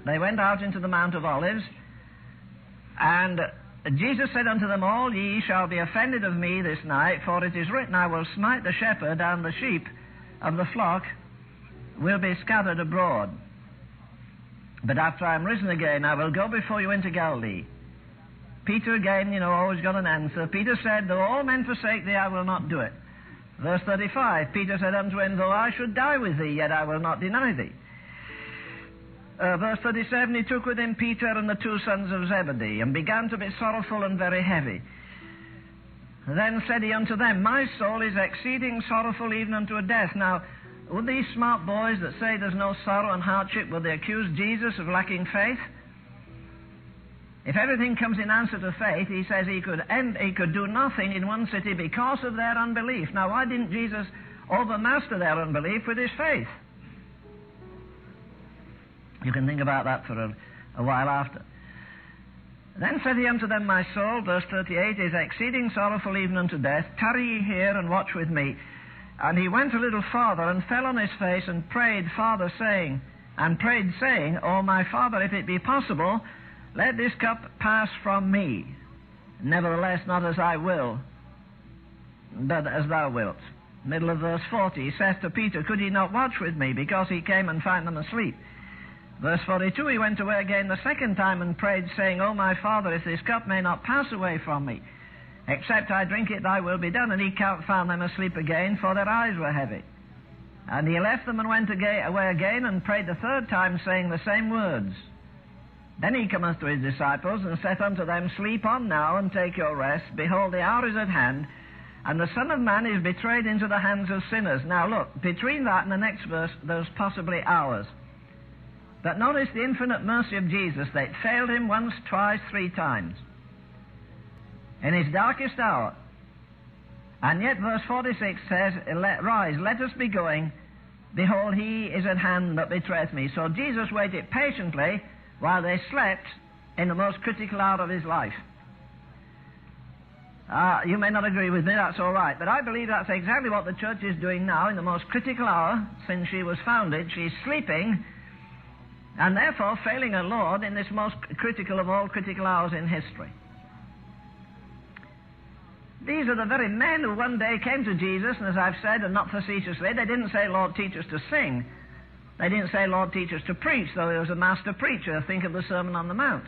they went out into the Mount of Olives, and Jesus said unto them all, Ye shall be offended of me this night, for it is written, I will smite the shepherd, and the sheep of the flock will be scattered abroad. But after I am risen again, I will go before you into Galilee. Peter again, always got an answer. Peter said, Though all men forsake thee, I will not do it. Verse 35, Peter said unto him, Though I should die with thee, yet I will not deny thee. Verse 37, he took with him Peter and the two sons of Zebedee, and began to be sorrowful and very heavy. Then said he unto them, My soul is exceeding sorrowful even unto a death. Now, would these smart boys that say there's no sorrow and hardship, would they accuse Jesus of lacking faith? If everything comes in answer to faith, he says he could do nothing in one city because of their unbelief. Now, why didn't Jesus overmaster their unbelief with his faith? You can think about that for a while after. Then said he unto them, My soul, verse 38, is exceeding sorrowful even unto death. Tarry ye here and watch with me. And he went a little farther and fell on his face and prayed, saying, O my Father, if it be possible, let this cup pass from me. Nevertheless, not as I will, but as thou wilt. Middle of verse 40, he saith to Peter, Could ye not watch with me? Because he came and found them asleep. Verse 42, he went away again the second time and prayed, saying, O my Father, if this cup may not pass away from me, except I drink it, thy will be done. And he found them asleep again, for their eyes were heavy. And he left them and went away again and prayed the third time, saying the same words. Then he cometh to his disciples and saith unto them, Sleep on now and take your rest. Behold, the hour is at hand, and the Son of Man is betrayed into the hands of sinners. Now look, between that and the next verse, there's possibly hours. But notice the infinite mercy of Jesus. They failed him once, twice, three times. In his darkest hour. And yet verse 46 says, Rise, let us be going. Behold, he is at hand that betrayeth me. So Jesus waited patiently while they slept in the most critical hour of his life. You may not agree with me, that's all right. But I believe that's exactly what the church is doing now in the most critical hour since she was founded. She's sleeping, and therefore failing her Lord in this most critical of all critical hours in history. These are the very men who one day came to Jesus, and as I've said, and not facetiously, they didn't say, Lord, teach us to sing. They didn't say, Lord, teach us to preach, though he was a master preacher. Think of the Sermon on the Mount.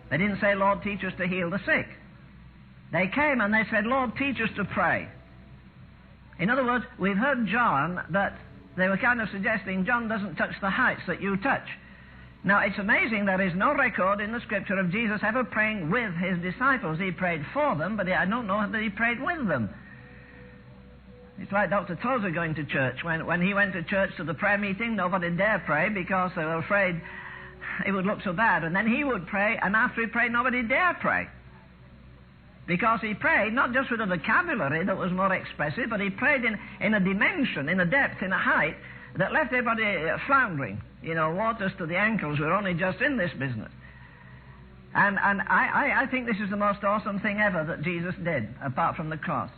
They didn't say, Lord, teach us to heal the sick. They came and they said, Lord, teach us to pray. In other words, we've heard John that they were kind of suggesting John doesn't touch the heights that you touch. Now, it's amazing there is no record in the Scripture of Jesus ever praying with his disciples. He prayed for them, but I don't know that he prayed with them. It's like Dr. Tozer going to church. When he went to church to the prayer meeting, nobody dared pray because they were afraid it would look so bad. And then he would pray, and after he prayed, nobody dared pray. Because he prayed not just with a vocabulary that was more expressive, but he prayed in a dimension, in a depth, in a height that left everybody floundering. Waters to the ankles. We're only just in this business. And I think this is the most awesome thing ever that Jesus did, apart from the cross.